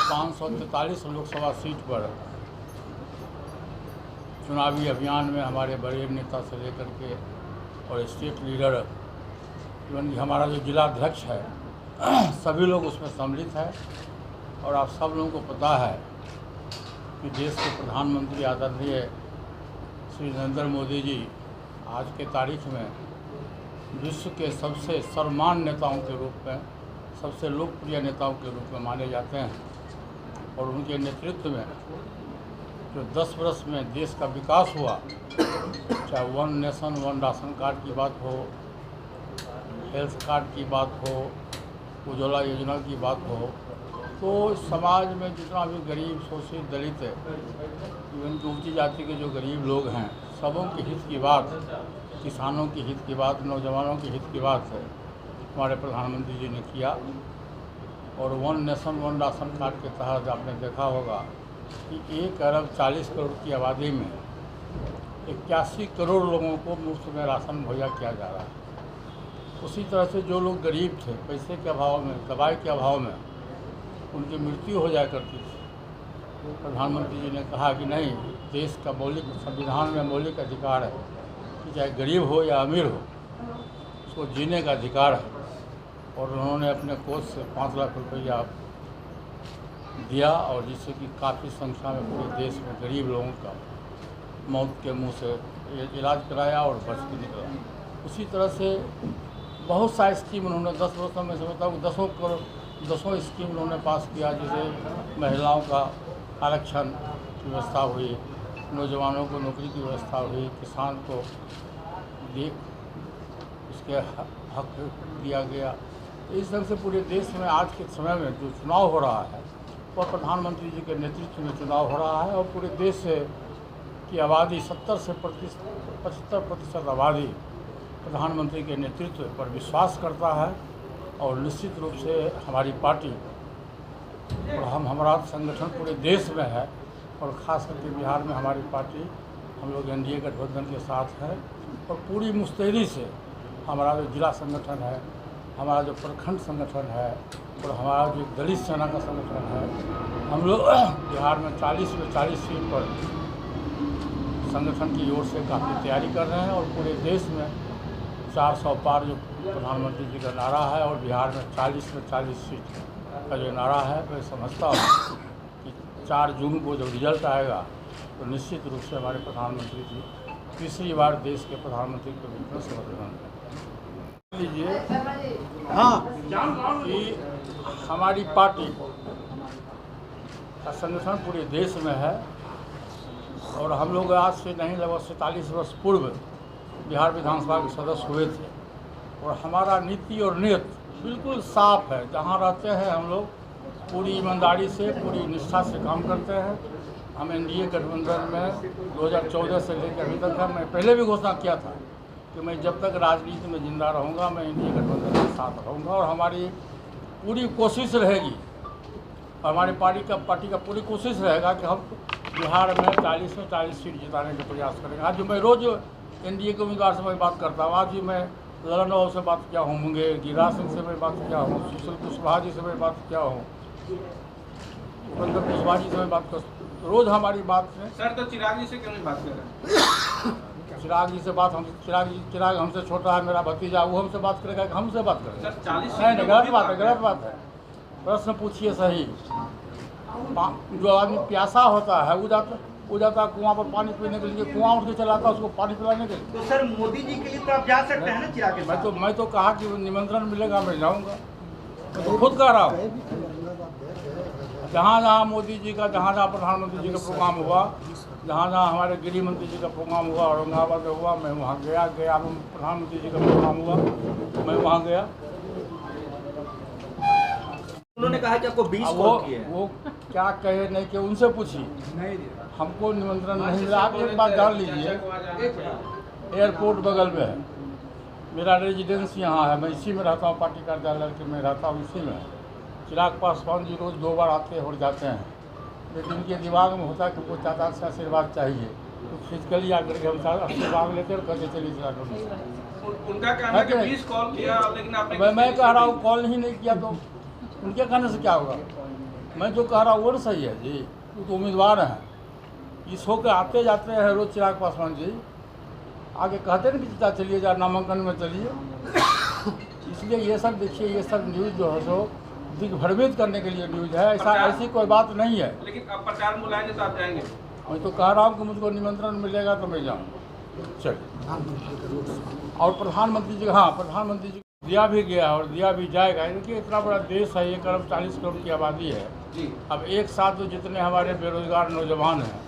543 Lok Sabha seat पर चुनावी अभियान में हमारे बड़े नेता से लेकर के और स्टेट लीडर इवन हमारा जो जिला अध्यक्ष है सभी लोग उसमें सम्मिलित है। और आप सब लोगों को पता है कि देश के प्रधानमंत्री आदरणीय श्री नरेंद्र मोदी जी आज के तारीख में विश्व के सबसे सर्वमान्य नेताओं के रूप में, सबसे लोकप्रिय नेताओं के रूप में माने जाते हैं। और उनके नेतृत्व में जो 10 वर्ष में देश का विकास हुआ, चाहे one nation one ration card की बात हो, हेल्थ कार्ड की बात हो, उज्ज्वला योजना की बात हो, तो समाज में जितना भी गरीब शोषित दलित इवन की ऊंची जाति के जो गरीब लोग हैं, सबों के हित की बात, किसानों के हित की बात, नौजवानों के हित की बात हमारे प्रधानमंत्री जी ने किया। और one nation one ration card के तहत आपने देखा होगा कि 1 अरब 40 करोड़ की आबादी में 81 करोड़ लोगों को मुफ्त में राशन मुहैया किया जा रहा है। उसी तरह से जो लोग गरीब थे, पैसे के अभाव में, दवाई के अभाव में उनकी मृत्यु हो जाया करती थी, प्रधानमंत्री जी ने कहा कि नहीं, देश का मौलिक, संविधान में मौलिक अधिकार है कि चाहे गरीब हो या अमीर हो, उसको जीने का अधिकार है। और उन्होंने अपने कोष से 5 लाख रुपया दिया और जिससे कि काफ़ी संख्या में पूरे देश में गरीब लोगों का मौत के मुंह से इलाज कराया और बच के निकला। उसी तरह से बहुत सा स्कीम उन्होंने 10 वर्षों में से बताऊँ 10 स्कीम उन्होंने पास किया, जैसे महिलाओं का आरक्षण की व्यवस्था हुई, नौजवानों को नौकरी की व्यवस्था हुई, किसान को उसके हक दिया गया। इस तरह से पूरे देश में आज के समय में जो चुनाव हो रहा है वह प्रधानमंत्री जी के नेतृत्व में चुनाव हो रहा है। और पूरे देश की आबादी 70 से 75% आबादी प्रधानमंत्री के नेतृत्व पर विश्वास करता है। और निश्चित रूप से हमारी पार्टी और हमारा संगठन पूरे देश में है और ख़ास करके बिहार में हमारी पार्टी, हम लोग एनडीए गठबंधन के साथ है। और पूरी मुस्तैदी से हमारा जो जिला संगठन है, हमारा जो प्रखंड संगठन है और हमारा जो दलित सेना का संगठन है, हम लोग बिहार में 40 में 40 सीट पर संगठन की ओर से काफ़ी तैयारी कर रहे हैं। और पूरे देश में 400 पार जो प्रधानमंत्री जी का नारा है और बिहार में 40 में 40 सीट का जो नारा है, मैं समझता हूँ कि 4 जून को जब रिजल्ट आएगा तो निश्चित रूप से हमारे प्रधानमंत्री जी तीसरी बार देश के प्रधानमंत्री के रूप में शपथ ग्रहण करेंगे। लीजिए कि हमारी पार्टी का संगठन पूरे देश में है और हम लोग आज से नहीं लगभग 47 वर्ष पूर्व बिहार विधानसभा के सदस्य हुए थे। और हमारा नीति और नियत बिल्कुल साफ है। जहाँ रहते हैं हम लोग पूरी ईमानदारी से, पूरी निष्ठा से काम करते हैं। हम एनडीए गठबंधन में 2014 से लेकर अभी तक है। मैं पहले भी घोषणा किया था कि मैं जब तक राजनीति में जिंदा रहूँगा मैं एनडीए गठबंधन के साथ रहूँगा। और हमारी पूरी कोशिश रहेगी, हमारी पार्टी का पूरी कोशिश रहेगा कि हम बिहार में 40 में 40 सीट जिताने का प्रयास करेंगे। आज जो मैं रोज़ एनडीए के उम्मीदवार से मैं बात करता हूँ, आज भी मैं ललन बाबू से बात किया हूँ, मुंगे गिरिराज सिंह से मैं बात किया हूँ, सुशील कुशवाहा जी से मैं बात किया हूँ, उपेंद्र कुशवाहा जी से मैं बात कर, रोज़ हमारी बात है। सर तो चिराग जी से क्यों नहीं बात कर रहे? चिराग जी से बात हम चिराग हमसे छोटा है, मेरा भतीजा, वो हमसे बात करेगा कि हमसे बात करेगा? सर 40 नहीं, गलत बात है, गलत बात है। प्रश्न पूछिए सही। जो आदमी प्यासा होता है वो जाता कुआं पर पानी पीने के लिए, कुआं उठ के चलाता उसको पानी पिलाने के लिए। तो सर मोदी जी के लिए तो आप जा सकते हैं ना चिराग के साथ? मैं तो कहा कि निमंत्रण मिलेगा मैं जाऊंगा। मैं तो खुद कह रहा हूँ, जहाँ जहाँ मोदी जी का, जहाँ जहाँ प्रधानमंत्री जी का प्रोग्राम हुआ, जहाँ जहाँ हमारे गृह मंत्री जी का प्रोग्राम हुआ, औरंगाबाद में हुआ, मैं वहाँ गया। प्रधानमंत्री जी का प्रोग्राम हुआ, मैं वहाँ गया। उन्होंने कहा कि आपको 20 कॉल किए हैं। वो क्या कहे नहीं कि उनसे पूछिए, हमको निमंत्रण नहीं मिला। आप एक बात जान लीजिए, एयरपोर्ट बगल में है, मेरा रेजिडेंस यहाँ है, मैं इसी में रहता हूँ, पार्टी कार्यालय के में रहता हूँ, इसी में। चिराग पासवान जी रोज़ 2 बार आते और जाते हैं, लेकिन इनके दिमाग में होता है कि उनको चाचा से आशीर्वाद चाहिए, तो फिजिकली आकर के हम आशीर्वाद लेते और कहते चलिए चिराग। उनका कहना है कि 20 कॉल किया, लेकिन आपने मैं कह रहा हूँ कॉल ही नहीं किया तो उनके कहने से क्या होगा? मैं जो कह रहा हूँ वो ना सही है जी, वो तो उम्मीदवार हैं, इस होकर आते जाते हैं रोज चिराग पासवान जी, आगे कहते ना कि जीता चलिए जा नामांकन में चलिए। इसलिए ये सब देखिए, ये सब न्यूज़ जो है सो दिग्भ्रमित करने के लिए न्यूज़ है, ऐसी कोई बात नहीं है। लेकिन अब प्रचार में बुलाएंगे तो आप जाएंगे? मैं तो कह रहा हूँ कि मुझको निमंत्रण मिलेगा तो मैं जाऊँ। चलिए। और प्रधानमंत्री जी, हाँ प्रधानमंत्री जी दिया भी गया और दिया भी जाएगा। देखिए इतना बड़ा देश है, 1 अरब 40 करोड़ की आबादी है जी। अब एक साथ जो जितने हमारे बेरोजगार नौजवान हैं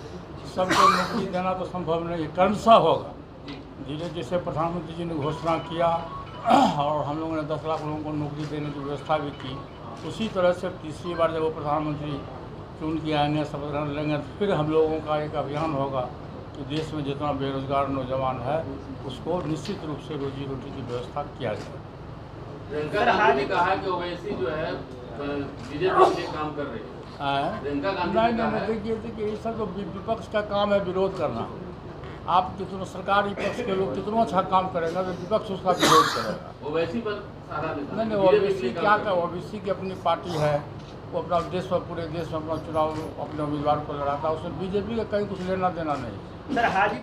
सबको नौकरी देना तो संभव नहीं है, क्रमशः होगा धीरे। जैसे प्रधानमंत्री जी ने घोषणा किया और हम लोगों ने 10 लाख लोगों को नौकरी देने की व्यवस्था भी की, उसी तरह से तीसरी बार जब वो प्रधानमंत्री चुन के आएंगे, शपथ ग्रहण लेंगे, तो फिर हम लोगों का एक अभियान होगा कि देश में जितना बेरोजगार नौजवान है उसको निश्चित रूप से रोजी रोटी की व्यवस्था किया जाए। प्रियंका ने कहा कि ओवैसी जो है बीजेपी के लिए काम कर रही है। नहीं, देखिए ये सब तो विपक्ष का काम है विरोध करना। आप कितना सरकारी पक्ष के लोग कितना अच्छा काम करेगा तो विपक्ष उसका विरोध करेगा। ओवैसी पर सारा नहीं, ओबीसी क्या कर, ओबीसी की अपनी पार्टी है, वो अपना देश में पूरे देश में अपना चुनाव अपने उम्मीदवार को लड़ाता है, उसमें बीजेपी का कहीं कुछ लेना देना नहीं। सर हाजी